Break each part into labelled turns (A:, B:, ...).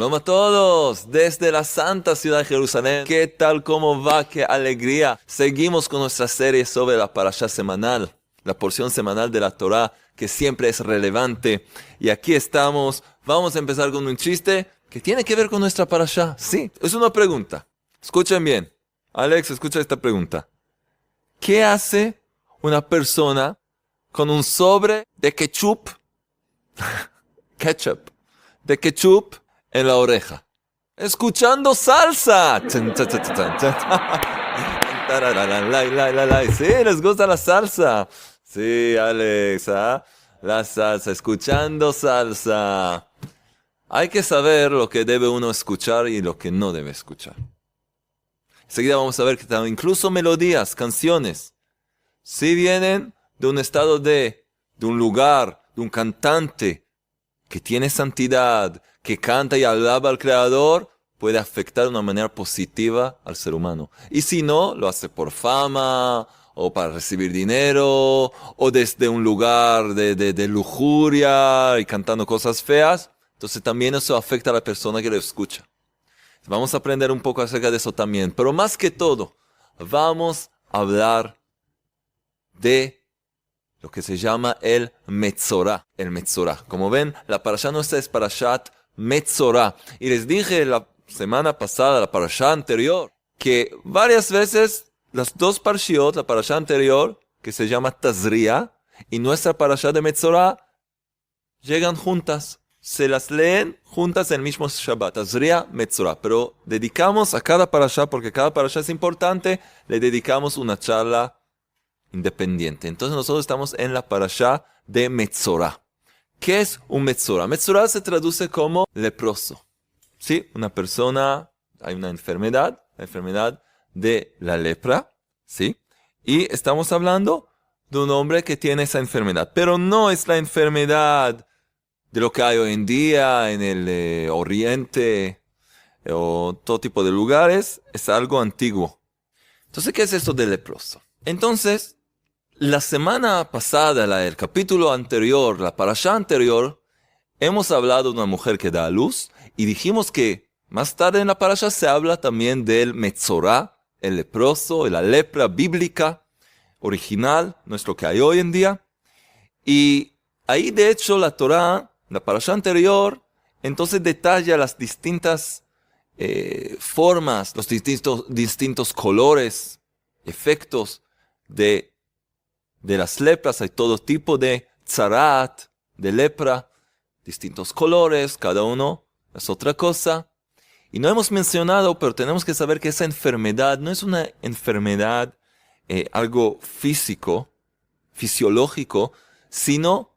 A: Shalom a todos, desde la santa ciudad de Jerusalén. ¿Qué tal? ¿Cómo va? ¡Qué alegría! Seguimos con nuestra serie sobre la parashá semanal, la porción semanal de la Torah, que siempre es relevante. Y aquí estamos. Vamos a empezar con un chiste que tiene que ver con nuestra parashá. Sí, es una pregunta. Escuchen bien. Alex, escucha esta pregunta. ¿Qué hace una persona con un sobre de ketchup de ketchup en la oreja? Escuchando salsa. Sí, les gusta la salsa. Sí, Alex, ¿ah? La salsa, escuchando salsa. Hay que saber lo que debe uno escuchar y lo que no debe escuchar. Enseguida vamos a ver que incluso melodías, canciones, si vienen de un estado de un lugar, de un cantante que tiene santidad, que canta y alaba al Creador, puede afectar de una manera positiva al ser humano. Y si no, lo hace por fama, o para recibir dinero, o desde un lugar de lujuria y cantando cosas feas, entonces también eso afecta a la persona que lo escucha. Vamos a aprender un poco acerca de eso también. Pero más que todo, vamos a hablar de lo que se llama el Metzorah. El Metzorah. Como ven, la parashá nuestra es Parashat Metzorah. Y les dije la semana pasada, la parashá anterior, que varias veces las dos parshiot, la parashá anterior, que se llama Tazria, y nuestra parashá de Metzorah, llegan juntas. Se las leen juntas en el mismo Shabbat, Tazria, Metzorah. Pero dedicamos a cada parashá, porque cada parashá es importante, le dedicamos una charla independiente. Entonces nosotros estamos en la parashá de Metzorah. ¿Qué es un Metzorah? Metzorah se traduce como leproso. Sí, una persona, hay una enfermedad, la enfermedad de la lepra, ¿sí? Y estamos hablando de un hombre que tiene esa enfermedad, pero no es la enfermedad de lo que hay hoy en día en el Oriente o todo tipo de lugares, es algo antiguo. Entonces, ¿qué es esto de leproso? Entonces, la semana pasada, el capítulo anterior, la parashá anterior, hemos hablado de una mujer que da a luz y dijimos que más tarde en la parashá se habla también del Metzorah, el leproso, la lepra bíblica original, no es lo que hay hoy en día. Y ahí de hecho la Torah, la parashá anterior, entonces detalla las distintas formas, los distintos colores, efectos de las lepras. Hay todo tipo de tzarat, de lepra, distintos colores, cada uno es otra cosa. Y no hemos mencionado, pero tenemos que saber que esa enfermedad no es una enfermedad, algo físico, fisiológico, sino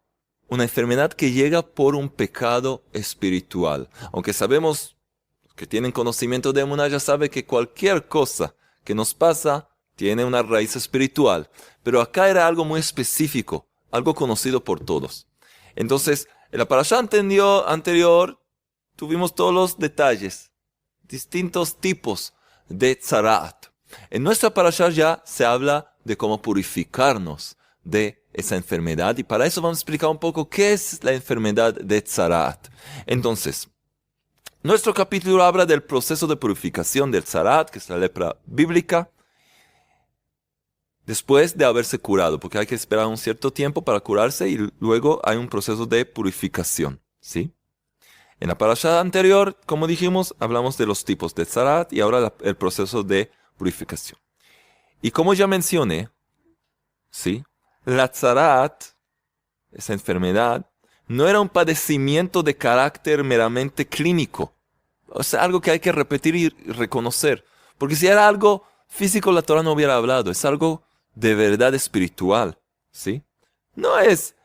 A: una enfermedad que llega por un pecado espiritual. Aunque sabemos, los que tienen conocimiento de Emuná ya saben que cualquier cosa que nos pasa tiene una raíz espiritual. Pero acá era algo muy específico, algo conocido por todos. Entonces, en la parashá anterior tuvimos todos los detalles, distintos tipos de tzarat. En nuestra parashá ya se habla de cómo purificarnos de esa enfermedad, y para eso vamos a explicar un poco qué es la enfermedad de tzarat. Entonces, nuestro capítulo habla del proceso de purificación del tzarat, que es la lepra bíblica, después de haberse curado, porque hay que esperar un cierto tiempo para curarse y luego hay un proceso de purificación, ¿sí? En la parashá anterior, como dijimos, hablamos de los tipos de tzarat y ahora el proceso de purificación. Y como ya mencioné, ¿sí?, la tzarat, esa enfermedad, no era un padecimiento de carácter meramente clínico. O sea, algo que hay que repetir y reconocer. Porque si era algo físico, la Torah no hubiera hablado. Es algo de verdad espiritual, ¿sí? No es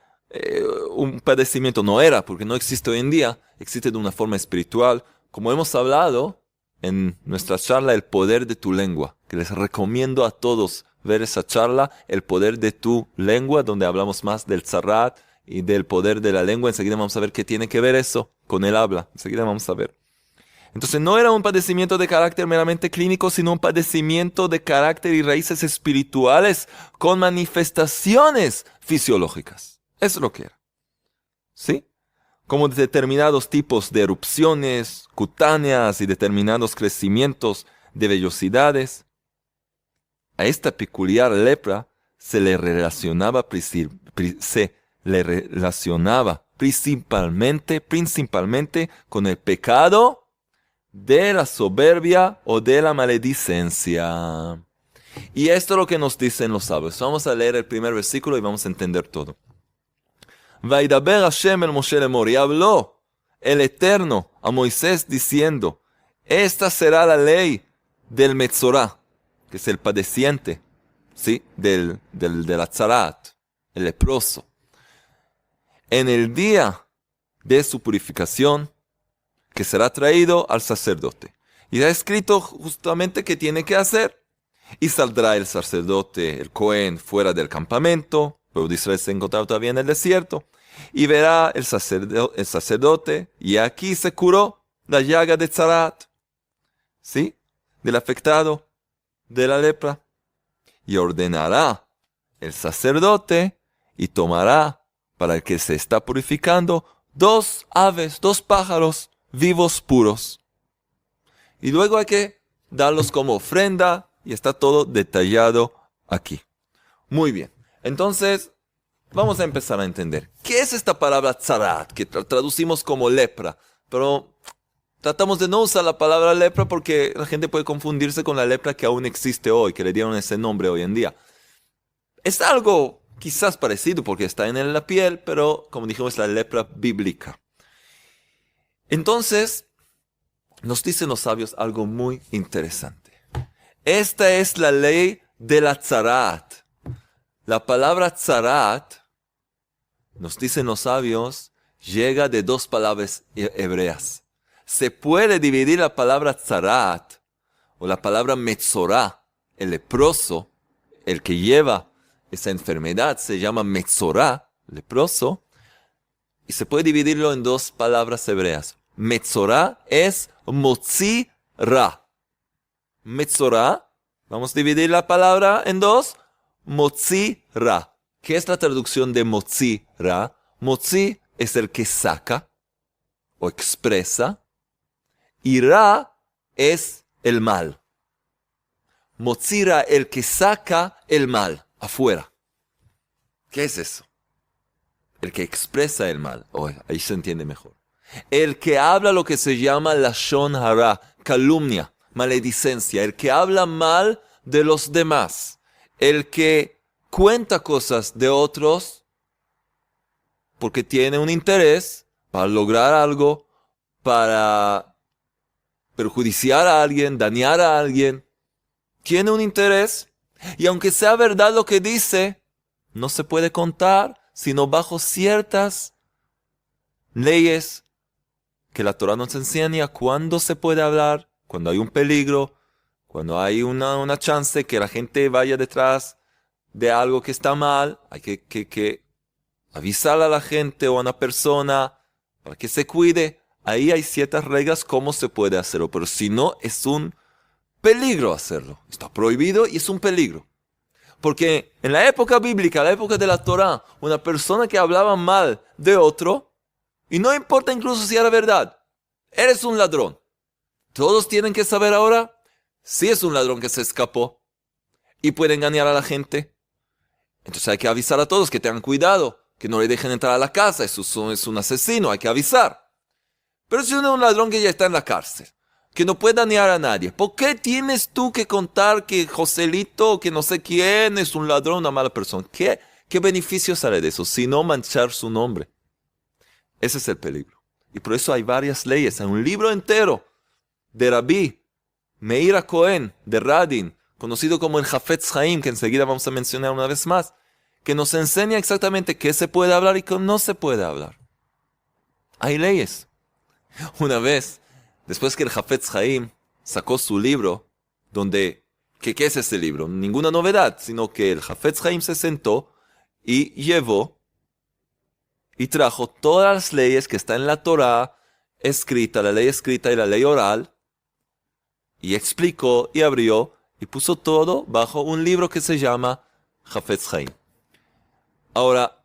A: un padecimiento, no era, porque no existe hoy en día. Existe de una forma espiritual. Como hemos hablado en nuestra charla, el poder de tu lengua, que les recomiendo a todos ver esa charla, el poder de tu lengua, donde hablamos más del tzarat y del poder de la lengua. Enseguida vamos a ver qué tiene que ver eso con el habla. Enseguida vamos a ver. Entonces no era un padecimiento de carácter meramente clínico, sino un padecimiento de carácter y raíces espirituales con manifestaciones fisiológicas. Eso es lo que era. ¿Sí? como determinados tipos de erupciones cutáneas y determinados crecimientos de vellosidades. A esta peculiar lepra se le relacionaba principalmente con el pecado de la soberbia o de la maledicencia. Y esto es lo que nos dicen los sabios. Vamos a leer el primer versículo y vamos a entender todo. Vaidaber Hashem el Moshe lemor, y habló el Eterno a Moisés diciendo, esta será la ley del Metzorá, que es el padeciente, ¿sí? de la tzarat, el leproso. En el día de su purificación, que será traído al sacerdote. Y está escrito justamente qué tiene que hacer. Y saldrá el sacerdote, el Cohen, fuera del campamento. El pueblo de Israel se encontraba todavía en el desierto. Y verá el sacerdote, y aquí se curó la llaga de tzarat, ¿sí? Del afectado de la lepra. Y ordenará el sacerdote y tomará para el que se está purificando 2 aves, 2 pájaros vivos puros. Y luego hay que darlos como ofrenda y está todo detallado aquí. Muy bien. Entonces, vamos a empezar a entender. ¿Qué es esta palabra tzarat? Que traducimos como lepra. Pero tratamos de no usar la palabra lepra porque la gente puede confundirse con la lepra que aún existe hoy, que le dieron ese nombre hoy en día. Es algo quizás parecido porque está en la piel, pero como dijimos, la lepra bíblica. Entonces, nos dicen los sabios algo muy interesante. Esta es la ley de la tzarat. La palabra tzarat, nos dicen los sabios, llega de 2 palabras hebreas. Se puede dividir la palabra tzarat o la palabra metzorá, el leproso, el que lleva esa enfermedad, se llama metzorá, leproso, y se puede dividirlo en 2 palabras hebreas. Metzorá es motzi ra. Metzorá, vamos a dividir la palabra en 2, motzi ra. ¿Qué es la traducción de motzi ra? Motzi es el que saca o expresa, y ra es el mal. Motzi ra, el que saca el mal afuera. ¿Qué es eso? El que expresa el mal. Ahí se entiende mejor. El que habla lo que se llama lashon hara, calumnia, maledicencia. El que habla mal de los demás. El que cuenta cosas de otros porque tiene un interés para lograr algo, para perjudiciar a alguien, dañar a alguien. Tiene un interés y aunque sea verdad lo que dice, no se puede contar sino bajo ciertas leyes que la Torah nos enseña cuándo se puede hablar, cuando hay un peligro, cuando hay una chance que la gente vaya detrás de algo que está mal. Hay que avisar a la gente o a una persona para que se cuide. Ahí hay ciertas reglas cómo se puede hacerlo, pero si no, es un peligro hacerlo. Está prohibido y es un peligro. Porque en la época bíblica, la época de la Torah, una persona que hablaba mal de otro, y no importa incluso si era verdad, eres un ladrón. Todos tienen que saber ahora si es un ladrón que se escapó y puede engañar a la gente. Entonces hay que avisar a todos que tengan cuidado, que no le dejen entrar a la casa, es un asesino, hay que avisar. Pero si uno es un ladrón que ya está en la cárcel, que no puede dañar a nadie, ¿por qué tienes tú que contar que Joselito, que no sé quién, es un ladrón, una mala persona? ¿Qué beneficio sale de eso? Si no manchar su nombre. Ese es el peligro. Y por eso hay varias leyes. Hay un libro entero de Rabí Meir Cohen, de Radin, conocido como el Hafetz Haim, que enseguida vamos a mencionar una vez más, que nos enseña exactamente qué se puede hablar y qué no se puede hablar. Hay leyes. Una vez, después que el Hafetz Haim sacó su libro, donde, ¿qué es ese libro? Ninguna novedad, sino que el Hafetz Haim se sentó y llevó y trajo todas las leyes que están en la Torah escrita, la ley escrita y la ley oral, y explicó y abrió y puso todo bajo un libro que se llama Hafetz Haim. Ahora,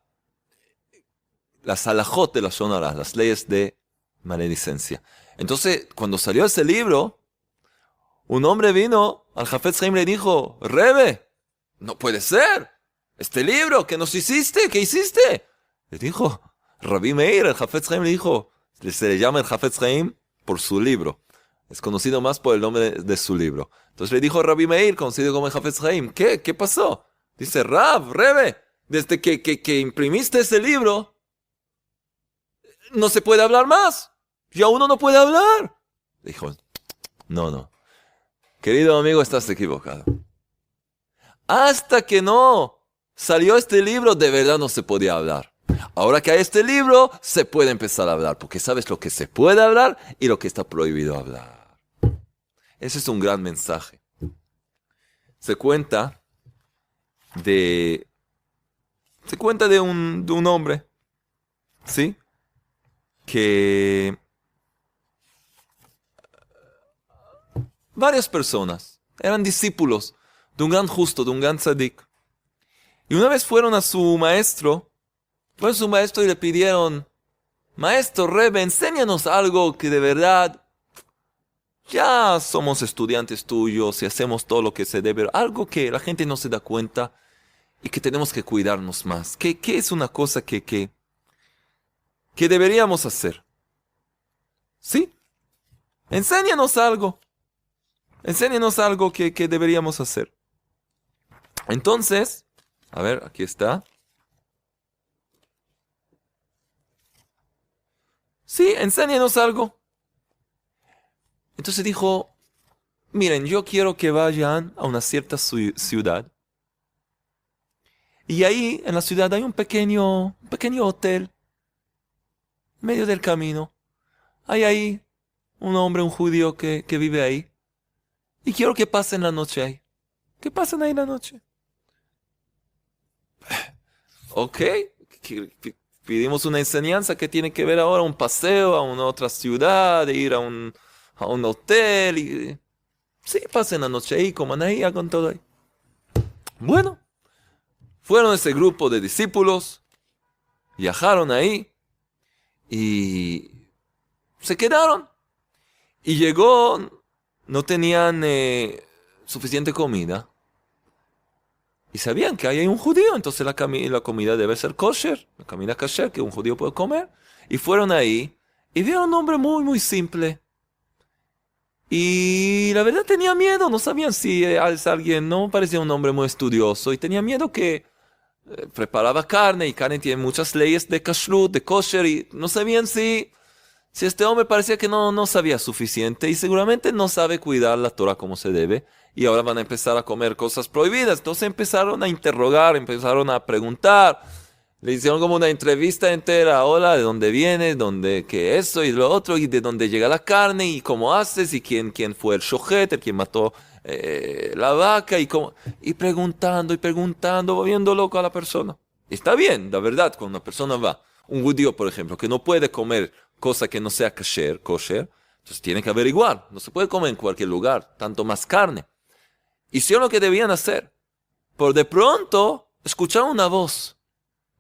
A: las halajot de la Lashon Hara, las leyes de maledicencia. Entonces, cuando salió ese libro, un hombre vino al Hafetz Haim y le dijo, Rebbe, no puede ser. Este libro que nos hiciste, ¿qué hiciste? Le dijo, Rabbi Meir, el Hafetz Haim le dijo, se le llama el Hafetz Haim por su libro. Es conocido más por el nombre de su libro. Entonces le dijo Rabbi Meir, conocido como el Hafetz Haim, ¿qué pasó? Dice, Rebbe, desde que imprimiste ese libro, no se puede hablar más. Ya uno no puede hablar. Dijo, no. Querido amigo, estás equivocado. Hasta que no salió este libro, de verdad no se podía hablar. Ahora que hay este libro, se puede empezar a hablar, porque sabes lo que se puede hablar y lo que está prohibido hablar. Ese es un gran mensaje. Se cuenta de un hombre, ¿sí? Que varias personas eran discípulos de un gran justo, de un gran tzadik. Y una vez fueron a su maestro y le pidieron, maestro Rebbe, enséñanos algo que de verdad, ya somos estudiantes tuyos y hacemos todo lo que se debe, algo que la gente no se da cuenta y que tenemos que cuidarnos más. ¿Qué es una cosa que deberíamos hacer? ¿Sí? Enséñanos algo que deberíamos hacer. Entonces, a ver, aquí está. Sí, enséñanos algo. Entonces dijo, miren, yo quiero que vayan a una cierta ciudad. Y ahí, en la ciudad, hay un pequeño hotel. En medio del camino. Hay ahí un hombre, un judío que vive ahí. Y quiero que pasen la noche ahí. Que pasen ahí la noche. Ok. Pedimos una enseñanza que tiene que ver ahora un paseo a una otra ciudad, de ir a un hotel. Y sí, pasen la noche ahí, coman ahí, hagan todo ahí. Bueno. Fueron ese grupo de discípulos. Viajaron ahí. Y se quedaron. Y llegó, no tenían suficiente comida. Y sabían que ahí hay un judío, entonces la comida debe ser kosher, la comida kosher que un judío puede comer. Y fueron ahí y vieron un hombre muy, muy simple. Y la verdad tenía miedo, no sabían si es alguien, no parecía un hombre muy estudioso. Y tenía miedo que preparaba carne, y carne tiene muchas leyes de kashrut, de kosher, y no sabían si este hombre parecía que no sabía suficiente y seguramente no sabe cuidar la Torah como se debe y ahora van a empezar a comer cosas prohibidas. Entonces empezaron a interrogar, empezaron a preguntar, le hicieron como una entrevista entera. Hola, ¿de dónde vienes? ¿Qué eso y lo otro? ¿Y de dónde llega la carne? ¿Y cómo haces? ¿Y quién fue el shohet, el quien mató la vaca? Y preguntando, volviendo loco a la persona. Está bien, la verdad, cuando una persona va, un judío por ejemplo, que no puede comer cosa que no sea kosher, entonces tiene que averiguar. No se puede comer en cualquier lugar, tanto más carne. Hicieron lo que debían hacer. Pero de pronto escucharon una voz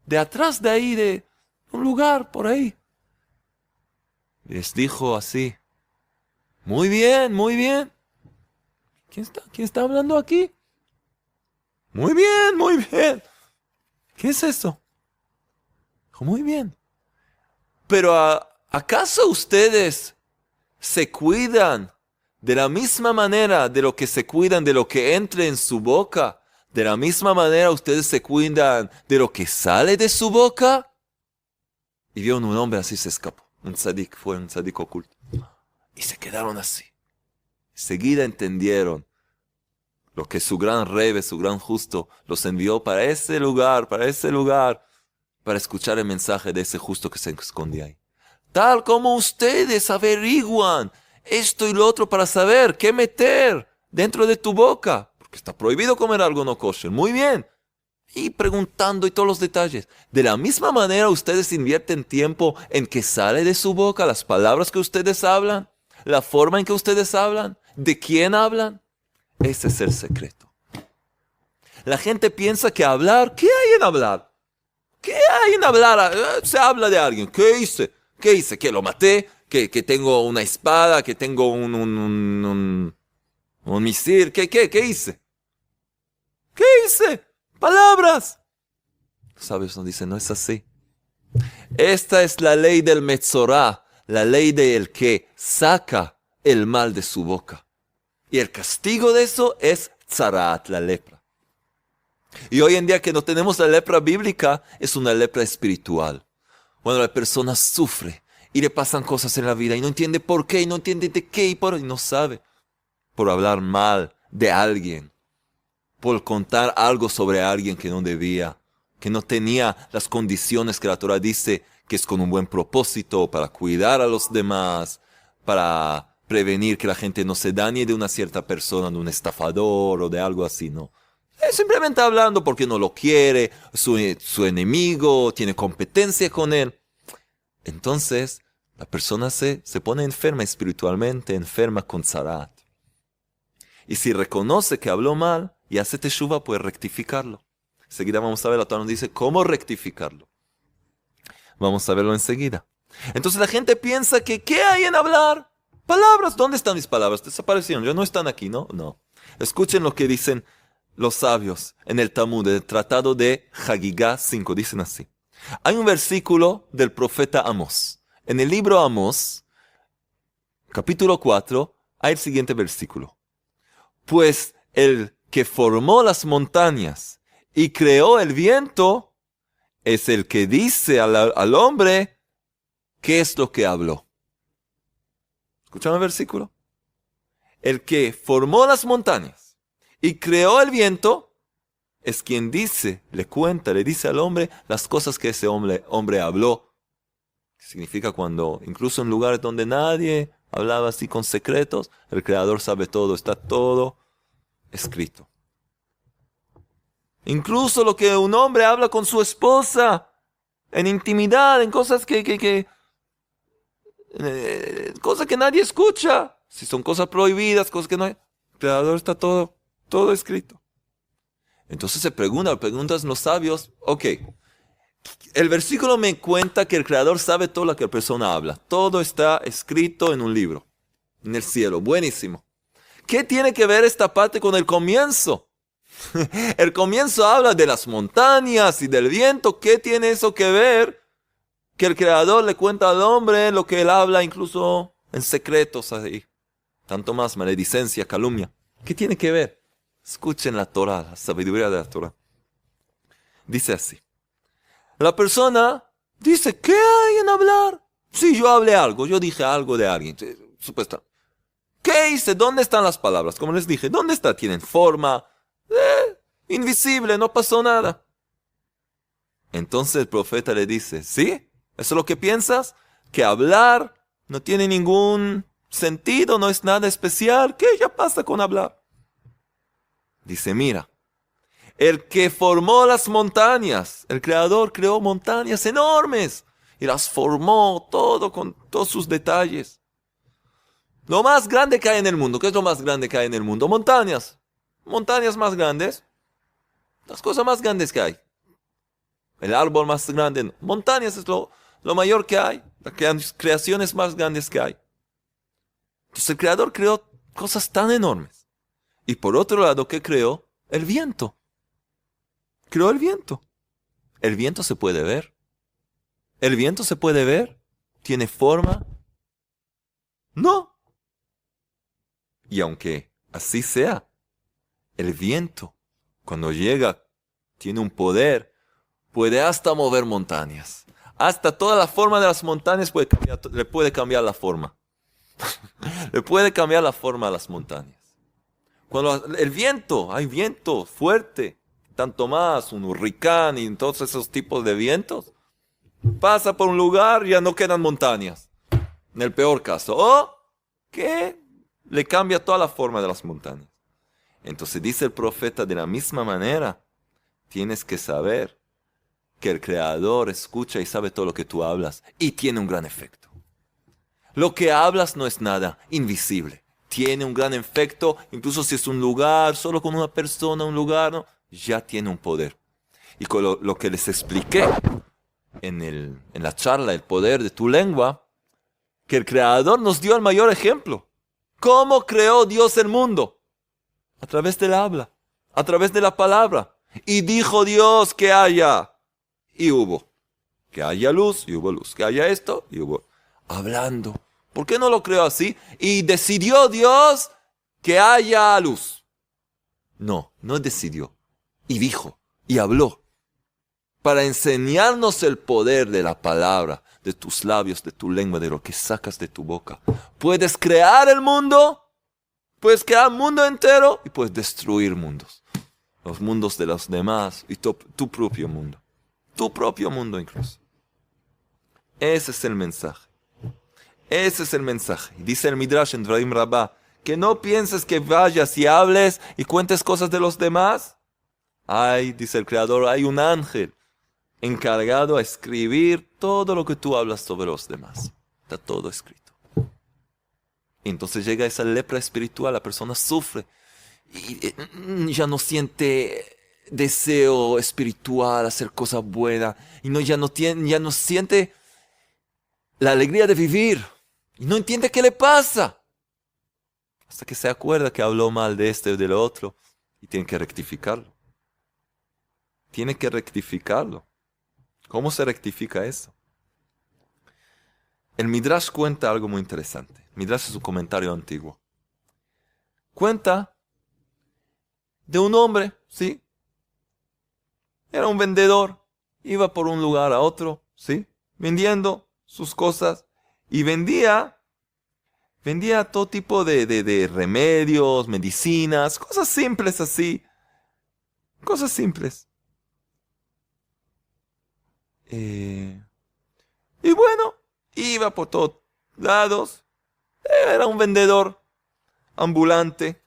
A: de atrás de ahí, de un lugar por ahí. Les dijo así, muy bien. ¿Quién está hablando aquí? Muy bien. ¿Qué es eso? Dijo, muy bien. Pero ¿acaso ustedes se cuidan de la misma manera de lo que se cuidan de lo que entre en su boca? ¿De la misma manera ustedes se cuidan de lo que sale de su boca? Y vieron un hombre así, se escapó. Fue un tzadik oculto. Y se quedaron así. Enseguida entendieron lo que su gran Rebbe, su gran justo, los envió para ese lugar, para escuchar el mensaje de ese justo que se escondía ahí. Tal como ustedes averiguan esto y lo otro para saber qué meter dentro de tu boca, porque está prohibido comer algo no kosher. Muy bien. Y preguntando y todos los detalles. De la misma manera ustedes invierten tiempo en qué sale de su boca, las palabras que ustedes hablan, la forma en que ustedes hablan, de quién hablan. Ese es el secreto. La gente piensa que hablar, ¿qué hay en hablar? ¿Qué hay en hablar? Se habla de alguien. ¿Qué hice? ¿Qué hice? ¿Que lo maté? ¿Que tengo una espada? ¿Que tengo un misil? ¿Qué hice? ¿Qué hice? Palabras. Los sabios nos dicen, no es así. Esta es la ley del Metzorá, la ley del que saca el mal de su boca. Y el castigo de eso es Tzaraat, la lepra. Y hoy en día que no tenemos la lepra bíblica, es una lepra espiritual. Cuando la persona sufre y le pasan cosas en la vida y no entiende por qué, y no entiende de qué, y no sabe. Por hablar mal de alguien, por contar algo sobre alguien que no debía, que no tenía las condiciones que la Torah dice que es con un buen propósito, para cuidar a los demás, para prevenir que la gente no se dañe de una cierta persona, de un estafador o de algo así, ¿no? Es simplemente hablando porque no lo quiere, su enemigo, tiene competencia con él. Entonces, la persona se pone enferma espiritualmente, enferma con Tzaraat. Y si reconoce que habló mal y hace teshuva, puede rectificarlo. Enseguida vamos a ver, la Torah nos dice cómo rectificarlo. Vamos a verlo enseguida. Entonces la gente piensa que ¿qué hay en hablar? Palabras, ¿dónde están mis palabras? Desaparecieron, ya no están aquí, ¿no? No. Escuchen lo que dicen los sabios en el Talmud, en el tratado de Hagigá 5, dicen así. Hay un versículo del profeta Amós. En el libro Amós, capítulo 4, hay el siguiente versículo. Pues el que formó las montañas y creó el viento es el que dice al hombre qué es lo que habló. ¿Escucharon el versículo? El que formó las montañas y creó el viento es quien dice, le cuenta, le dice al hombre las cosas que ese hombre habló. Significa cuando, incluso en lugares donde nadie hablaba así con secretos, el Creador sabe todo, está todo escrito. Incluso lo que un hombre habla con su esposa, en intimidad, en cosas cosas que nadie escucha. Si son cosas prohibidas, cosas que no hay. El Creador está todo escrito. Entonces se preguntan los sabios, ok, el versículo me cuenta que el Creador sabe todo lo que la persona habla. Todo está escrito en un libro, en el cielo, buenísimo. ¿Qué tiene que ver esta parte con el comienzo? El comienzo habla de las montañas y del viento. ¿Qué tiene eso que ver? Que el Creador le cuenta al hombre lo que él habla, incluso en secretos ahí. Tanto más maledicencia, calumnia. ¿Qué tiene que ver? Escuchen la Torah, la sabiduría de la Torah. Dice así. La persona dice, ¿qué hay en hablar? Sí, yo hablé algo, yo dije algo de alguien, supuestamente. ¿Qué hice? ¿Dónde están las palabras? Como les dije, ¿dónde está? Tienen forma invisible, no pasó nada. Entonces el profeta le dice, ¿sí? ¿Eso es lo que piensas? ¿Que hablar no tiene ningún sentido, no es nada especial? ¿Qué ya pasa con hablar? Dice, mira, el que formó las montañas, el Creador creó montañas enormes y las formó todo con todos sus detalles. Lo más grande que hay en el mundo, ¿qué es lo más grande que hay en el mundo? Montañas. Montañas más grandes, las cosas más grandes que hay. El árbol más grande, montañas es lo mayor que hay, las creaciones más grandes que hay. Entonces el Creador creó cosas tan enormes. Y por otro lado, ¿qué creó? El viento. Creó el viento. ¿El viento se puede ver? ¿El viento se puede ver? ¿Tiene forma? No. Y aunque así sea, el viento, cuando llega, tiene un poder, puede hasta mover montañas. Hasta toda la forma de las montañas le puede cambiar la forma. Le puede cambiar la forma a las montañas. Cuando el viento, hay viento fuerte, tanto más, un huracán y todos esos tipos de vientos, pasa por un lugar y ya no quedan montañas. En el peor caso. O que le cambia toda la forma de las montañas. Entonces dice el profeta, de la misma manera, tienes que saber que el Creador escucha y sabe todo lo que tú hablas y tiene un gran efecto. Lo que hablas no es nada invisible. Tiene un gran efecto, incluso si es un lugar, solo con una persona, un lugar, ¿no? Ya tiene un poder. Y con lo que les expliqué en la charla, el poder de tu lengua, que el Creador nos dio el mayor ejemplo. ¿Cómo creó Dios el mundo? A través del habla, a través de la palabra. Y dijo Dios que haya, y hubo. Que haya luz, y hubo luz. Que haya esto, y hubo. Hablando. ¿Por qué no lo creó así? Y decidió Dios que haya luz. No, no decidió. Y dijo, y habló. Para enseñarnos el poder de la palabra, de tus labios, de tu lengua, de lo que sacas de tu boca. Puedes crear el mundo, puedes crear el mundo entero y puedes destruir mundos. Los mundos de los demás y tu propio mundo. Tu propio mundo incluso. Ese es el mensaje. Ese es el mensaje. Dice el Midrash en Dvarim Rabbah, que no pienses que vayas y hables y cuentes cosas de los demás. Ay, dice el Creador, hay un ángel encargado a escribir todo lo que tú hablas sobre los demás. Está todo escrito. Y entonces llega esa lepra espiritual, la persona sufre y ya no siente deseo espiritual, hacer cosas buenas, y ya no siente la alegría de vivir, y no entiende qué le pasa, hasta que se acuerda que habló mal de este o del otro, y tiene que rectificarlo. Tiene que rectificarlo. ¿Cómo se rectifica eso? El Midrash cuenta algo muy interesante. El Midrash es un comentario antiguo. Cuenta de un hombre, ¿sí? Era un vendedor. Iba por un lugar a otro, ¿sí? Vendiendo sus cosas. Y vendía todo tipo de remedios, medicinas, cosas simples así. Cosas simples. Y bueno, iba por todos lados. Era un vendedor ambulante.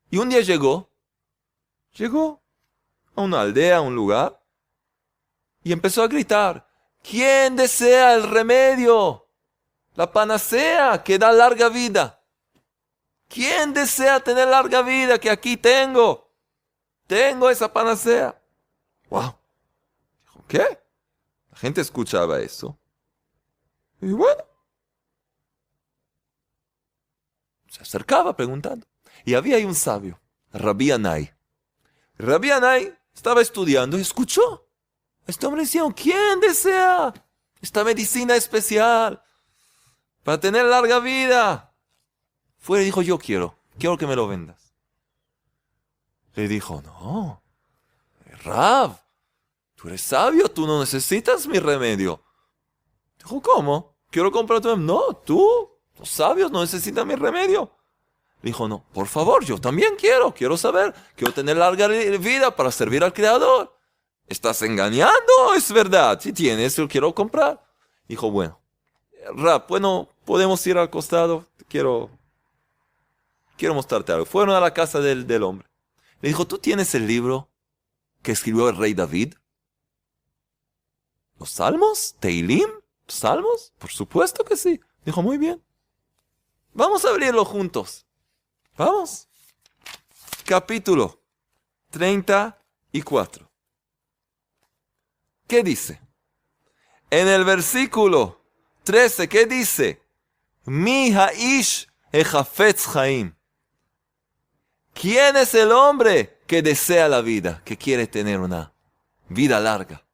A: Y un día llegó a una aldea, a un lugar, y empezó a gritar, ¿quién desea el remedio? La panacea que da larga vida. ¿Quién desea tener larga vida? Que aquí tengo. Tengo esa panacea. ¡Wow! Dijo, ¿qué? La gente escuchaba eso. Y bueno, se acercaba preguntando. Y había ahí un sabio, Rabbi Anai. Rabbi Anai estaba estudiando y escuchó. Este hombre decía, ¿quién desea esta medicina especial para tener larga vida? Fue y dijo, yo quiero que me lo vendas. Le dijo, no, Rab, tú eres sabio, tú no necesitas mi remedio. Dijo, ¿cómo? Quiero comprar tu remedio. No, los sabios no necesitan mi remedio. Dijo, no, por favor, yo también quiero saber, quiero tener larga vida para servir al Creador. ¿Estás engañando? Es verdad, si tienes, yo quiero comprar. Dijo, bueno, Rab, bueno, podemos ir al costado, quiero mostrarte algo. Fueron a la casa del hombre. Le dijo, ¿tú tienes el libro que escribió el rey David? ¿Los salmos? ¿Teilim? ¿Los salmos? Por supuesto que sí. Dijo, muy bien. Vamos a abrirlo juntos. Vamos. Capítulo 34. ¿Qué dice? En el versículo 13, ¿qué dice? Mi haish echafetz chaim. ¿Quién es el hombre que desea la vida, que quiere tener una vida larga?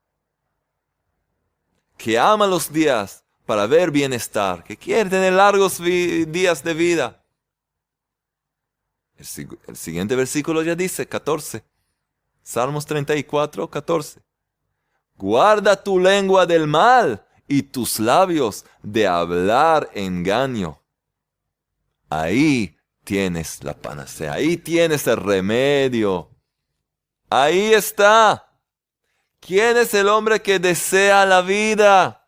A: Que ama los días para ver bienestar, que quiere tener largos días de vida. El siguiente versículo ya dice, 14. Salmos 34, 14. Guarda tu lengua del mal y tus labios de hablar engaño. Ahí tienes la panacea, ahí tienes el remedio. Ahí está. ¿Quién es el hombre que desea la vida?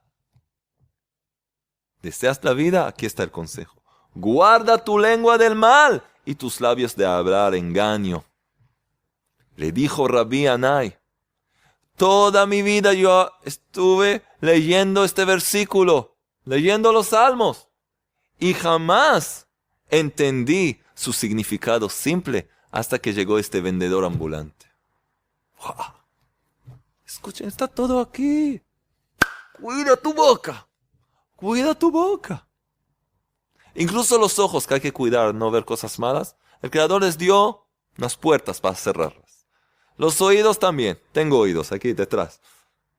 A: ¿Deseas la vida? Aquí está el consejo. Guarda tu lengua del mal y tus labios de hablar engaño. Le dijo Rabbi Anai, toda mi vida yo estuve leyendo este versículo, leyendo los salmos, y jamás entendí su significado simple hasta que llegó este vendedor ambulante. ¡Wow! Escuchen, está todo aquí. Cuida tu boca. Cuida tu boca. Incluso los ojos que hay que cuidar, no ver cosas malas. El Creador les dio unas puertas para cerrarlas. Los oídos también. Tengo oídos aquí detrás.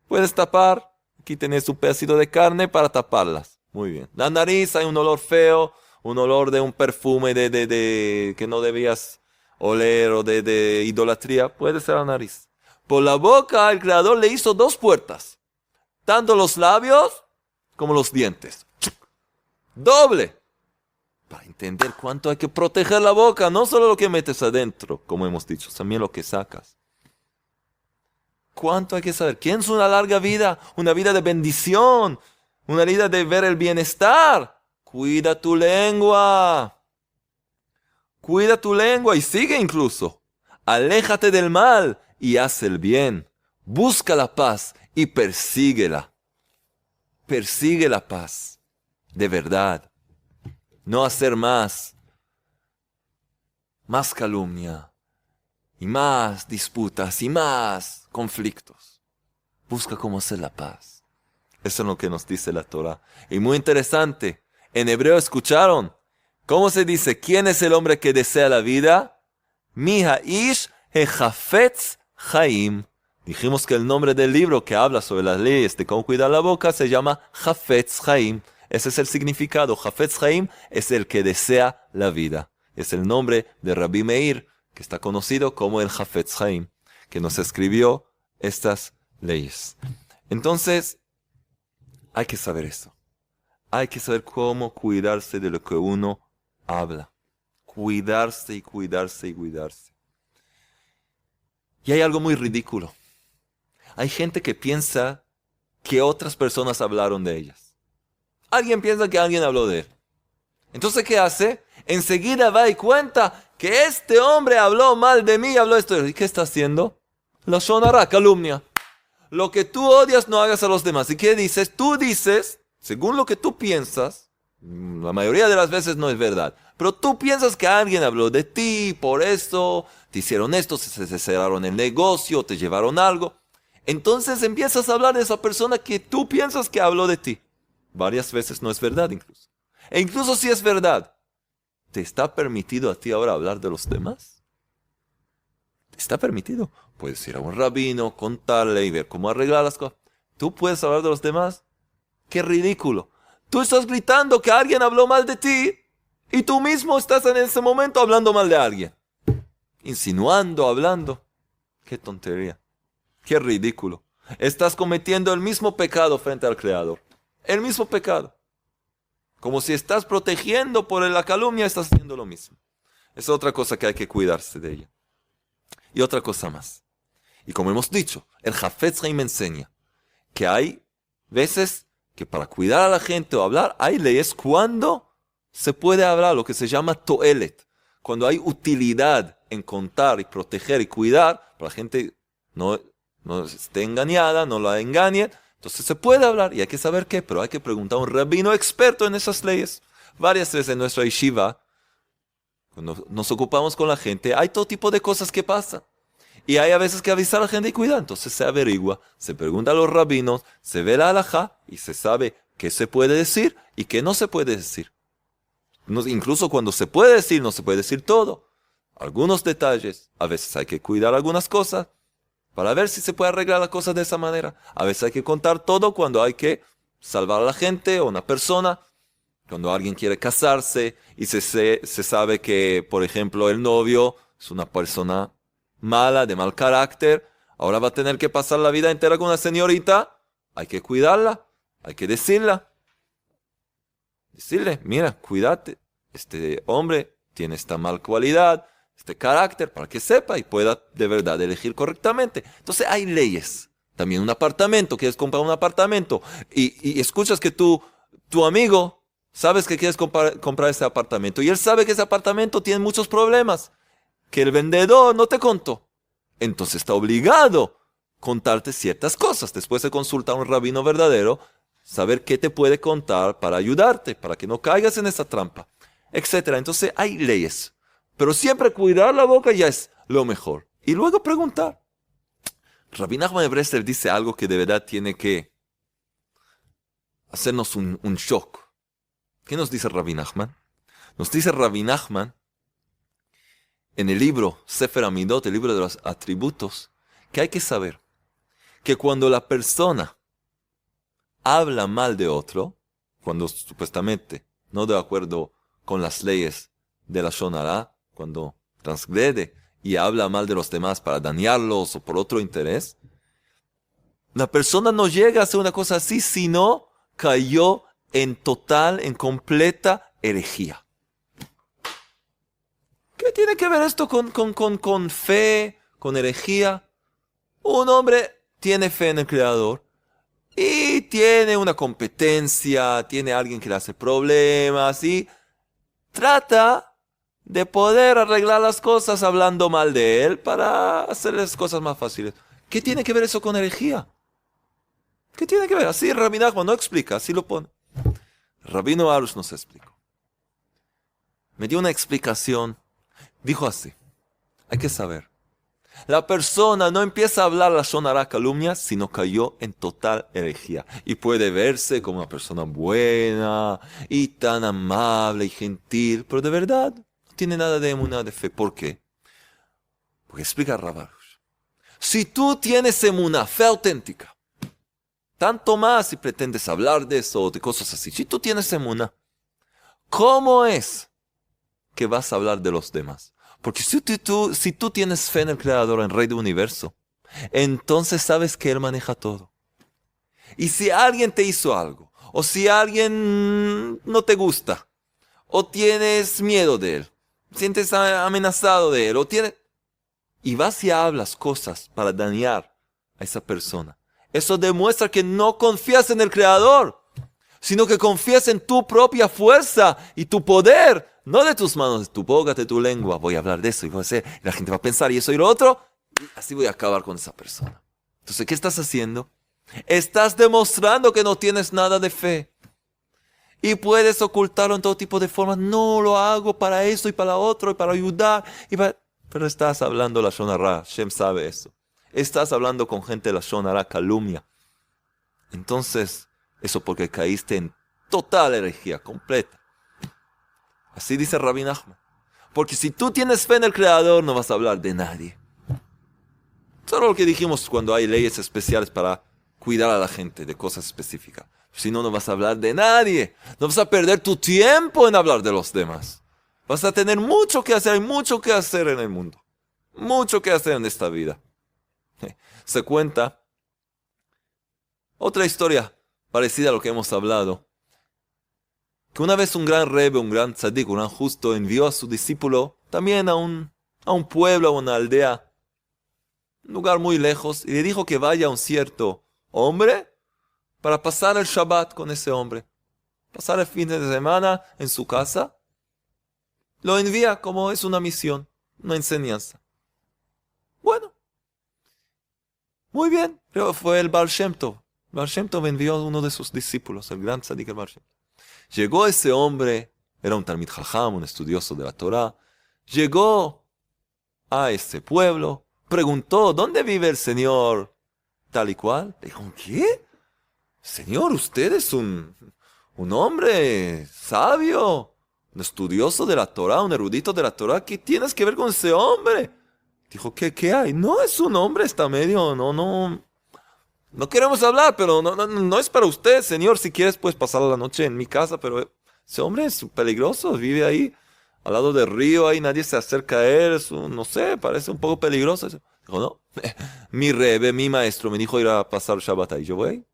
A: Puedes tapar. Aquí tenés un pedacito de carne para taparlas. Muy bien. La nariz, hay un olor feo. Un olor de un perfume que no debías oler o de idolatría. Puede ser la nariz. Por la boca, el Creador le hizo dos puertas. Tanto los labios como los dientes. Doble. Para entender cuánto hay que proteger la boca. No solo lo que metes adentro, como hemos dicho, también lo que sacas. ¿Cuánto hay que saber? ¿Quién es una larga vida? Una vida de bendición. Una vida de ver el bienestar. Cuida tu lengua. Cuida tu lengua y sigue incluso. Aléjate del mal y haz el bien. Busca la paz y persíguela. Persigue la paz. De verdad. No hacer más calumnia. Y más disputas y más conflictos. Busca cómo hacer la paz. Eso es lo que nos dice la Torah. Y muy interesante. En hebreo escucharon. ¿Cómo se dice? ¿Quién es el hombre que desea la vida? Mi ha'ish hechafetz chaim. Dijimos que el nombre del libro que habla sobre las leyes de cómo cuidar la boca se llama Hafetz Chaim. Ese es el significado. Hafetz Chaim es el que desea la vida. Es el nombre de Rabbi Meir, que está conocido como el Hafetz Chaim, que nos escribió estas leyes. Entonces, hay que saber eso. Hay que saber cómo cuidarse de lo que uno habla. Cuidarse y cuidarse y cuidarse. Y hay algo muy ridículo. Hay gente que piensa que otras personas hablaron de ellas. Alguien piensa que alguien habló de él. Entonces, ¿qué hace? Enseguida va y cuenta que este hombre habló mal de mí, habló esto. ¿Y qué está haciendo? Lashon hara, calumnia. Lo que tú odias no hagas a los demás. ¿Y qué dices? Tú dices, según lo que tú piensas, la mayoría de las veces no es verdad, pero tú piensas que alguien habló de ti, por eso te hicieron esto, se cerraron el negocio, te llevaron algo. Entonces empiezas a hablar de esa persona que tú piensas que habló de ti. Varias veces no es verdad incluso. E incluso si es verdad, ¿te está permitido a ti ahora hablar de los demás? ¿Te está permitido? Puedes ir a un rabino, contarle y ver cómo arreglar las cosas. ¿Tú puedes hablar de los demás? ¡Qué ridículo! Tú estás gritando que alguien habló mal de ti y tú mismo estás en ese momento hablando mal de alguien. Insinuando, hablando. ¡Qué tontería! ¡Qué ridículo! Estás cometiendo el mismo pecado frente al Creador. El mismo pecado. Como si estás protegiendo por la calumnia, estás haciendo lo mismo. Es otra cosa que hay que cuidarse de ella. Y otra cosa más. Y como hemos dicho, el Hafetz Chaim enseña que hay veces que para cuidar a la gente o hablar, hay leyes cuando se puede hablar, lo que se llama toelet. Cuando hay utilidad en contar y proteger y cuidar, para la gente no esté engañada, no la engañen. Entonces se puede hablar y hay que saber qué, pero hay que preguntar a un rabino experto en esas leyes. Varias veces en nuestra yeshiva, cuando nos ocupamos con la gente, hay todo tipo de cosas que pasan. Y hay a veces que avisar a la gente y cuidar. Entonces se averigua, se pregunta a los rabinos, se ve la halajá y se sabe qué se puede decir y qué no se puede decir. Incluso cuando se puede decir, no se puede decir todo. Algunos detalles, a veces hay que cuidar algunas cosas para ver si se puede arreglar las cosas de esa manera. A veces hay que contar todo cuando hay que salvar a la gente o una persona. Cuando alguien quiere casarse y se sabe que, por ejemplo, el novio es una persona mala, de mal carácter, ahora va a tener que pasar la vida entera con una señorita, hay que cuidarla, hay que decirle, mira, cuídate, este hombre tiene esta mal cualidad, este carácter, para que sepa y pueda de verdad elegir correctamente. Entonces hay leyes. También un apartamento, quieres comprar un apartamento y escuchas que tu amigo, sabes que quieres comprar ese apartamento y él sabe que ese apartamento tiene muchos problemas, que el vendedor no te contó. Entonces está obligado a contarte ciertas cosas. Después de consultar a un rabino verdadero, saber qué te puede contar para ayudarte, para que no caigas en esa trampa, etc. Entonces hay leyes. Pero siempre cuidar la boca ya es lo mejor. Y luego preguntar. Rabbi Nachman de Breslev dice algo que de verdad tiene que hacernos un shock. ¿Qué nos dice Rabbi Nachman? Nos dice Rabbi Nachman en el libro Sefer Amidot, el libro de los atributos, que hay que saber que cuando la persona habla mal de otro, cuando supuestamente no de acuerdo con las leyes de la Lashon Hara, cuando transgrede y habla mal de los demás para dañarlos o por otro interés, la persona no llega a hacer una cosa así, sino cayó en total, en completa herejía. ¿Qué tiene que ver esto con fe, con herejía? Un hombre tiene fe en el Creador y tiene una competencia, tiene alguien que le hace problemas y trata de poder arreglar las cosas hablando mal de él para hacer las cosas más fáciles. ¿Qué tiene que ver eso con herejía? ¿Qué tiene que ver? Así Rabbi Nachman no explica, así lo pone. Rabino Arush nos explicó. Me dio una explicación. Dijo así, hay que saber. La persona no empieza a hablar la Lashon Hara calumnia, sino cayó en total herejía. Y puede verse como una persona buena y tan amable y gentil, pero de verdad no tiene nada de emuná, de fe. ¿Por qué? Porque explica Rav Arush. Si tú tienes emuná, fe auténtica, tanto más si pretendes hablar de eso o de cosas así, si tú tienes emuná, ¿cómo es que vas a hablar de los demás? Porque si tú tienes fe en el Creador, en el Rey del Universo, entonces sabes que Él maneja todo. Y si alguien te hizo algo, o si alguien no te gusta, o tienes miedo de Él, sientes amenazado de Él, y vas y hablas cosas para dañar a esa persona, eso demuestra que no confías en el Creador, sino que confías en tu propia fuerza y tu poder. No de tus manos, de tu boca, de tu lengua. Voy a hablar de eso y voy a hacer. Y la gente va a pensar y eso y lo otro. Y así voy a acabar con esa persona. Entonces, ¿qué estás haciendo? Estás demostrando que no tienes nada de fe. Y puedes ocultarlo en todo tipo de formas. No lo hago para eso y para otro y para ayudar. Pero estás hablando la Lashon Hara. Shem sabe eso. Estás hablando con gente de la Lashon Hara, calumnia. Entonces, eso porque caíste en total herejía, completa. Así dice Rabbi Nachman. Porque si tú tienes fe en el Creador, no vas a hablar de nadie. Solo lo que dijimos cuando hay leyes especiales para cuidar a la gente de cosas específicas. Si no, no vas a hablar de nadie. No vas a perder tu tiempo en hablar de los demás. Vas a tener mucho que hacer. Hay mucho que hacer en el mundo. Mucho que hacer en esta vida. Se cuenta otra historia parecida a lo que hemos hablado. Que una vez un gran rebbe, un gran tzadik, un gran justo, envió a su discípulo también a un pueblo, a una aldea, un lugar muy lejos, y le dijo que vaya a un cierto hombre para pasar el Shabbat con ese hombre. Pasar el fin de semana en su casa. Lo envía como es una misión, una enseñanza. Bueno, muy bien, pero fue el Baal Shem Tov. Baal Shem Tov envió a uno de sus discípulos, el gran tzadik, el Baal Shem Tov. Llegó ese hombre, era un Talmid Jajam, un estudioso de la Torá. Llegó a ese pueblo, preguntó, ¿dónde vive el señor tal y cual? Le dijo, ¿qué? Señor, usted es un hombre sabio, un estudioso de la Torá, un erudito de la Torá. ¿Qué tienes que ver con ese hombre? Dijo, ¿qué hay? No, es un hombre, está medio, no queremos hablar, pero no es para usted, señor. Si quieres, puedes pasar la noche en mi casa, pero ese hombre es peligroso, vive ahí, al lado del río, ahí nadie se acerca a él, no sé, parece un poco peligroso. Dijo, no, mi rebbe, mi maestro, me dijo ir a pasar Shabbat ahí. Yo voy.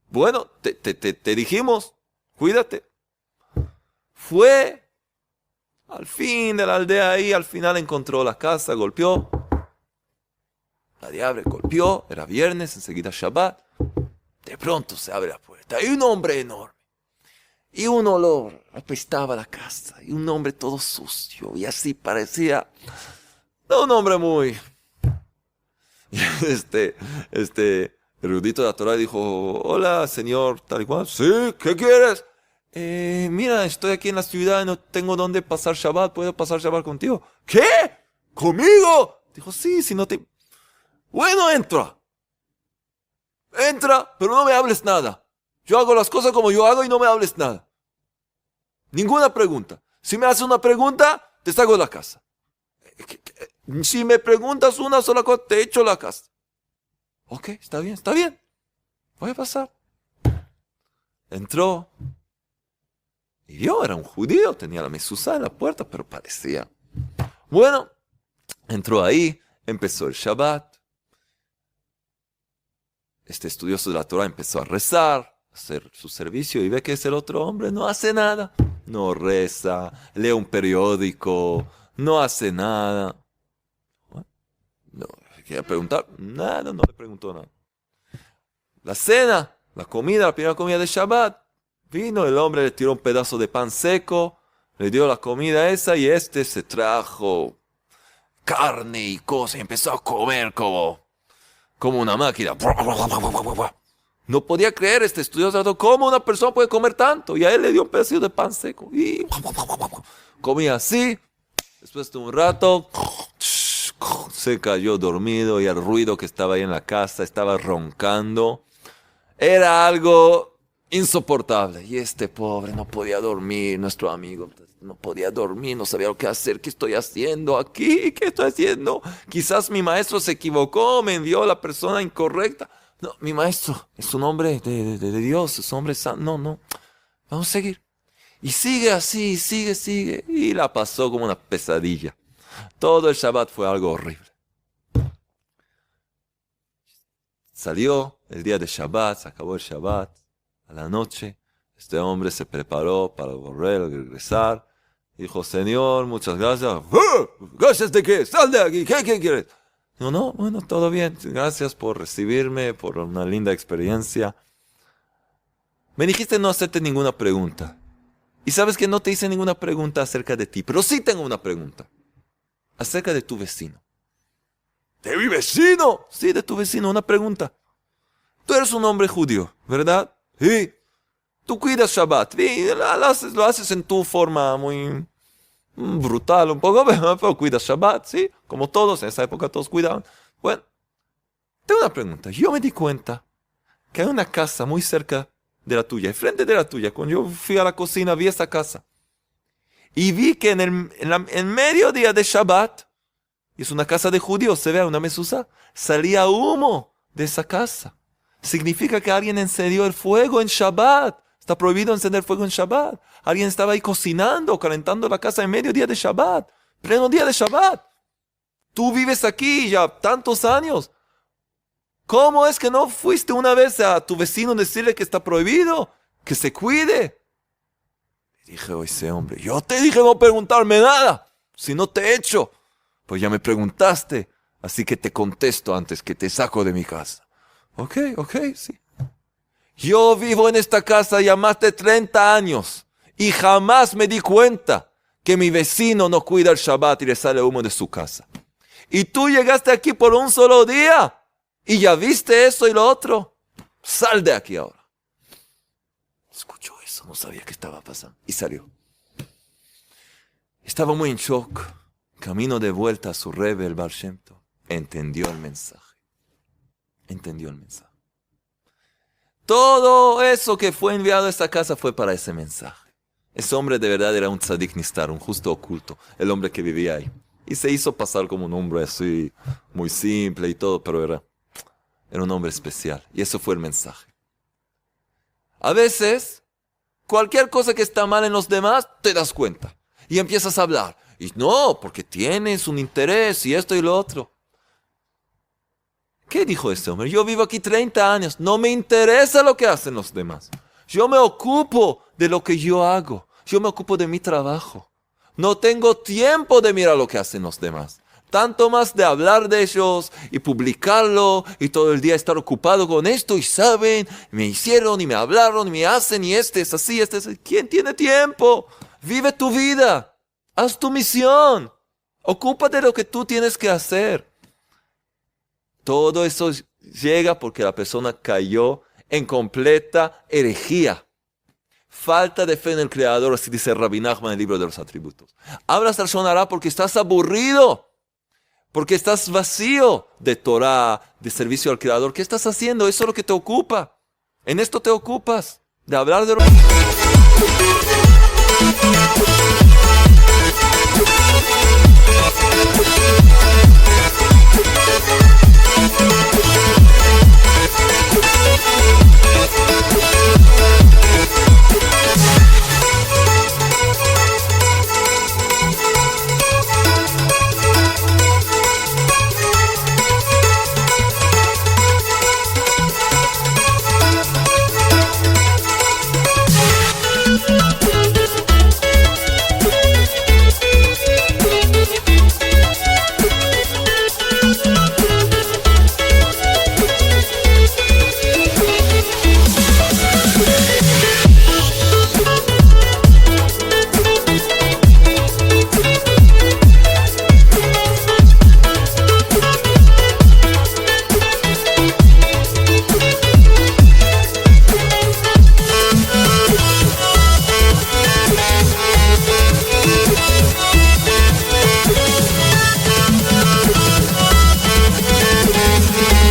A: Bueno, te dijimos, cuídate. Fue al fin de la aldea ahí, al final encontró la casa, golpeó. Nadie abre, golpeó, era viernes, enseguida Shabbat. De pronto se abre la puerta y un hombre enorme. Y un olor apestaba la casa. Y un hombre todo sucio. Y así parecía un hombre muy... Este erudito de la Torah dijo, hola, señor, tal y cual. Sí, ¿qué quieres? Mira, estoy aquí en la ciudad y no tengo dónde pasar Shabbat. ¿Puedo pasar Shabbat contigo? ¿Qué? ¿Conmigo? Dijo, sí, si no te... Bueno, entra. entra, pero no me hables nada. Yo hago las cosas como yo hago y no me hables nada. Ninguna pregunta. Si me haces una pregunta, te saco de la casa. Si me preguntas una sola cosa, te echo la casa. Ok, está bien. Voy a pasar. Entró. Y yo era un judío, tenía la mezuzá en la puerta, pero parecía. Bueno, entró ahí, empezó el Shabbat. Este estudioso de la Torah empezó a rezar, a hacer su servicio y ve que ese otro hombre no hace nada. No reza, lee un periódico, no hace nada. Bueno, no, quería preguntar, nada, no le preguntó nada. La cena, la comida, la primera comida de Shabbat, vino el hombre, le tiró un pedazo de pan seco, le dio la comida esa y se trajo carne y cosas y empezó a comer como una máquina. No podía creer este estudioso cómo una persona puede comer tanto. Y a él le dio un pedacito de pan seco. Y comía así. Después de un rato se cayó dormido y el ruido que estaba ahí en la casa estaba roncando. Era algo insoportable. Y este pobre no podía dormir, nuestro amigo. No podía dormir, no sabía lo que hacer. ¿Qué estoy haciendo aquí? ¿Qué estoy haciendo? Quizás mi maestro se equivocó, me envió a la persona incorrecta. No, mi maestro es un hombre de Dios, es un hombre santo. No. Vamos a seguir. Y sigue así, sigue. Y la pasó como una pesadilla. Todo el Shabbat fue algo horrible. Salió el día de Shabbat, se acabó el Shabbat. A la noche, este hombre se preparó para volver a regresar. Dijo, Señor, muchas gracias. ¿Gracias de qué? Sal de aquí, ¿qué quieres? No, bueno, todo bien. Gracias por recibirme, por una linda experiencia. Me dijiste no hacerte ninguna pregunta. Y sabes que no te hice ninguna pregunta acerca de ti, pero sí tengo una pregunta. Acerca de tu vecino. ¿De mi vecino? Sí, de tu vecino, una pregunta. Tú eres un hombre judío, ¿verdad? Sí. Tú cuidas Shabbat. Sí, lo haces en tu forma muy brutal un poco, pero cuidas Shabbat, ¿sí? Como todos, en esa época todos cuidaban. Bueno, tengo una pregunta. Yo me di cuenta que hay una casa muy cerca de la tuya, enfrente de la tuya. Cuando yo fui a la cocina vi esa casa. Y vi que en mediodía de Shabbat, y es una casa de judíos, se ve una mezuzá, salía humo de esa casa. Significa que alguien encendió el fuego en Shabbat. Está prohibido encender fuego en Shabbat. Alguien estaba ahí cocinando, calentando la casa en medio día de Shabbat. Pleno día de Shabbat. Tú vives aquí ya tantos años. ¿Cómo es que no fuiste una vez a tu vecino a decirle que está prohibido? Que se cuide. Le dije a ese hombre, yo te dije no preguntarme nada. Si no te echo. Pues ya me preguntaste. Así que te contesto antes que te saco de mi casa. Ok, sí. Yo vivo en esta casa ya más de 30 años y jamás me di cuenta que mi vecino no cuida el Shabbat y le sale humo de su casa. Y tú llegaste aquí por un solo día y ya viste eso y lo otro. Sal de aquí ahora. Escuchó eso, no sabía qué estaba pasando y salió. Estaba muy en shock. Camino de vuelta a su Rebbe, el Baal Shem Tov. Entendió el mensaje. Todo eso que fue enviado a esta casa fue para ese mensaje. Ese hombre de verdad era un tzadik nistar, un justo oculto, el hombre que vivía ahí. Y se hizo pasar como un hombre así, muy simple y todo, pero era un hombre especial. Y eso fue el mensaje. A veces, cualquier cosa que está mal en los demás, te das cuenta. Y empiezas a hablar. Y no, porque tienes un interés y esto y lo otro. ¿Qué dijo este hombre? Yo vivo aquí 30 años. No me interesa lo que hacen los demás. Yo me ocupo de lo que yo hago. Yo me ocupo de mi trabajo. No tengo tiempo de mirar lo que hacen los demás. Tanto más de hablar de ellos y publicarlo y todo el día estar ocupado con esto y saben, me hicieron y me hablaron y me hacen y este es así, este es así. ¿Quién tiene tiempo? Vive tu vida. Haz tu misión. Ocúpate de lo que tú tienes que hacer. Todo eso llega porque la persona cayó en completa herejía. Falta de fe en el Creador, así dice Rabbi Nachman en el libro de los atributos. Hablas al Shon Hará porque estás aburrido. Porque estás vacío de Torah, de servicio al Creador. ¿Qué estás haciendo? Eso es lo que te ocupa. En esto te ocupas, de hablar de...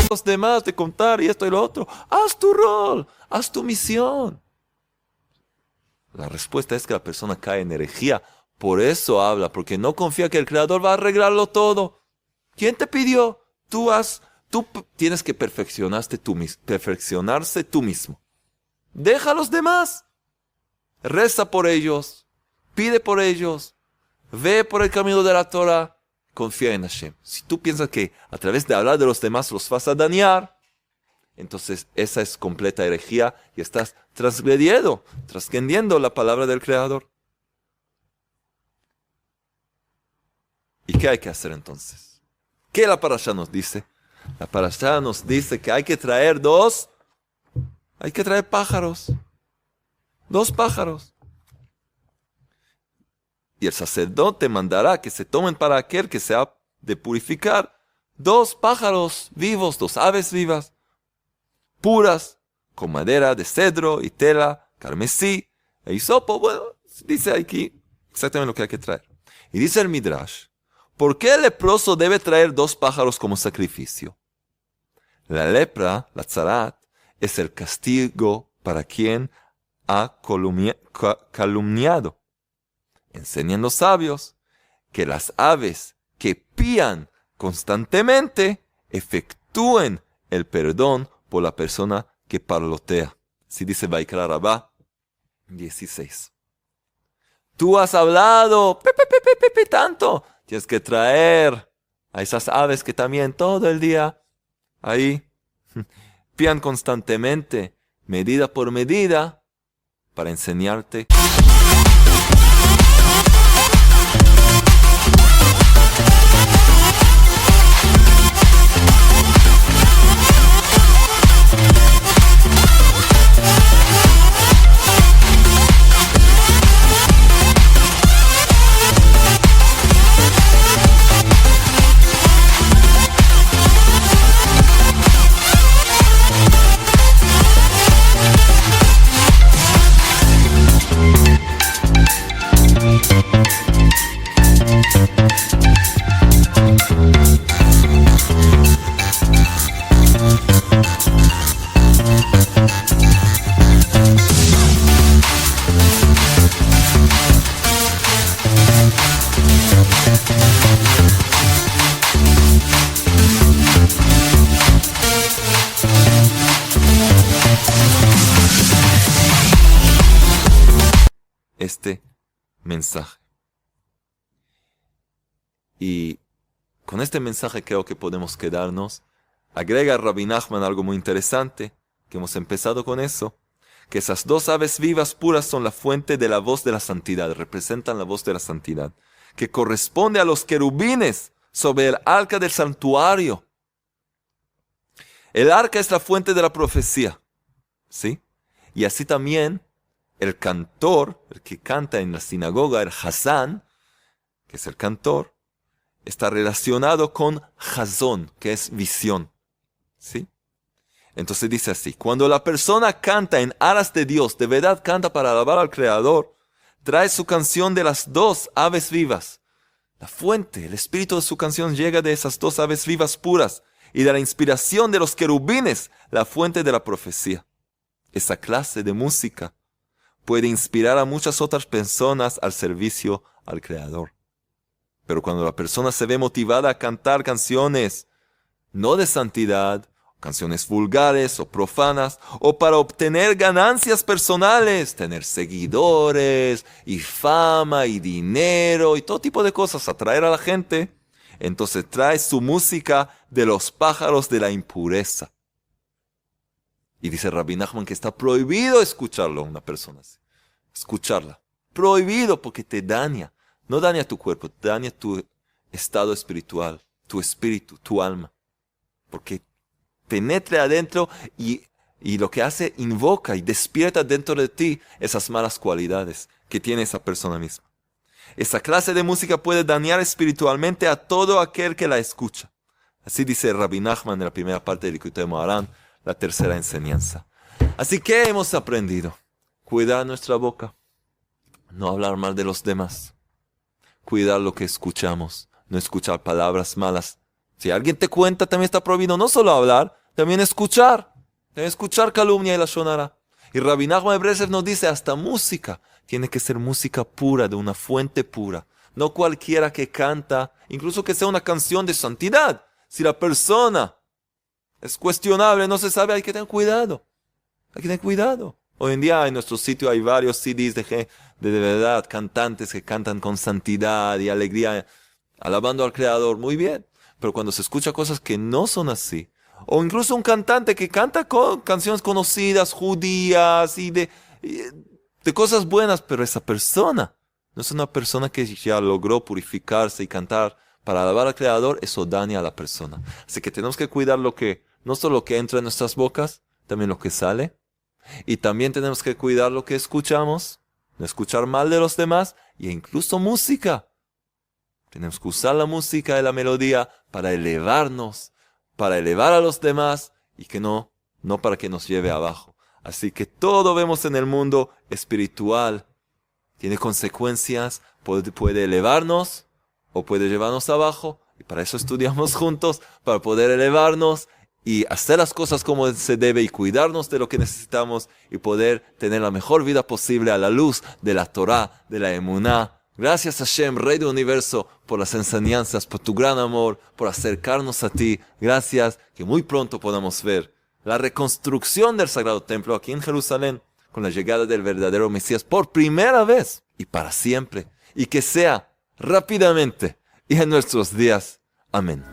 A: los demás de contar y esto y lo otro. Haz tu rol, haz tu misión. La respuesta es que la persona cae en herejía. Por eso habla, porque no confía que el Creador va a arreglarlo todo. ¿Quién te pidió? Tú tienes que perfeccionarse tú mismo. Deja a los demás. Reza por ellos. Pide por ellos. Ve por el camino de la Torah. Confía en Hashem. Si tú piensas que a través de hablar de los demás los vas a dañar, entonces esa es completa herejía y estás trascendiendo la palabra del Creador. ¿Y qué hay que hacer entonces? ¿Qué la parashá nos dice? La parashá nos dice que hay que traer pájaros. 2 pájaros. Y el sacerdote mandará que se tomen para aquel que se ha de purificar 2 pájaros vivos, 2 aves vivas, puras, con madera de cedro y tela, carmesí e hisopo. Bueno, dice aquí exactamente lo que hay que traer. Y dice el Midrash, ¿por qué el leproso debe traer 2 pájaros como sacrificio? La lepra, la tzarat, es el castigo para quien ha calumniado. Enseñan los sabios que las aves que pían constantemente efectúen el perdón por la persona que parlotea. Así dice Vaikra Rabá 16. Tú has hablado tanto. Tienes que traer a esas aves que también todo el día ahí pían constantemente, medida por medida, para enseñarte. Este mensaje. Y con este mensaje creo que podemos quedarnos. Agrega Rabbi Nachman algo muy interesante, que hemos empezado con eso, que esas 2 aves vivas puras son la fuente de la voz de la santidad, representan la voz de la santidad, que corresponde a los querubines sobre el arca del santuario. El arca es la fuente de la profecía, ¿sí? Y así también el cantor, el que canta en la sinagoga, el Hazán, que es el cantor, está relacionado con Hazón, que es visión. ¿Sí? Entonces dice así, cuando la persona canta en aras de Dios, de verdad canta para alabar al Creador, trae su canción de las 2 aves vivas. La fuente, el espíritu de su canción llega de esas dos aves vivas puras y de la inspiración de los querubines, la fuente de la profecía. Esa clase de música puede inspirar a muchas otras personas al servicio al Creador. Pero cuando la persona se ve motivada a cantar canciones no de santidad, canciones vulgares o profanas, o para obtener ganancias personales, tener seguidores y fama y dinero y todo tipo de cosas, atraer a la gente, entonces trae su música de los pájaros de la impureza. Y dice Rabbi Nachman que está prohibido escucharlo a una persona así. Escucharla. Prohibido porque te daña. No daña tu cuerpo, daña tu estado espiritual, tu espíritu, tu alma. Porque penetra adentro y lo que hace, invoca y despierta dentro de ti esas malas cualidades que tiene esa persona misma. Esa clase de música puede dañar espiritualmente a todo aquel que la escucha. Así dice Rabbi Nachman en la primera parte de Likutei Moharan, la tercera enseñanza. Así que hemos aprendido. Cuidar nuestra boca. No hablar mal de los demás. Cuidar lo que escuchamos. No escuchar palabras malas. Si alguien te cuenta, también está prohibido no solo hablar, también escuchar. También escuchar calumnia y lashon hara. Y Rabbi Nachman de Breslev nos dice, hasta música. Tiene que ser música pura, de una fuente pura. No cualquiera que canta, incluso que sea una canción de santidad. Si la persona es cuestionable, no se sabe, hay que tener cuidado. Hay que tener cuidado. Hoy en día en nuestro sitio hay varios CDs de verdad, cantantes que cantan con santidad y alegría, alabando al Creador. Muy bien. Pero cuando se escucha cosas que no son así, o incluso un cantante que canta canciones conocidas, judías y de cosas buenas, pero esa persona no es una persona que ya logró purificarse y cantar para alabar al Creador, eso daña a la persona. Así que tenemos que cuidar no solo lo que entra en nuestras bocas, también lo que sale. Y también tenemos que cuidar lo que escuchamos, no escuchar mal de los demás, e incluso música. Tenemos que usar la música y la melodía para elevarnos, para elevar a los demás y que no para que nos lleve abajo. Así que todo vemos en el mundo espiritual. Tiene consecuencias, puede elevarnos o puede llevarnos abajo. Y para eso estudiamos juntos, para poder elevarnos y hacer las cosas como se debe y cuidarnos de lo que necesitamos y poder tener la mejor vida posible a la luz de la Torá, de la Emuná. Gracias Hashem, Rey del Universo, por las enseñanzas, por tu gran amor, por acercarnos a ti. Gracias, que muy pronto podamos ver la reconstrucción del Sagrado Templo aquí en Jerusalén, con la llegada del verdadero Mesías por primera vez y para siempre. Y que sea rápidamente y en nuestros días. Amén.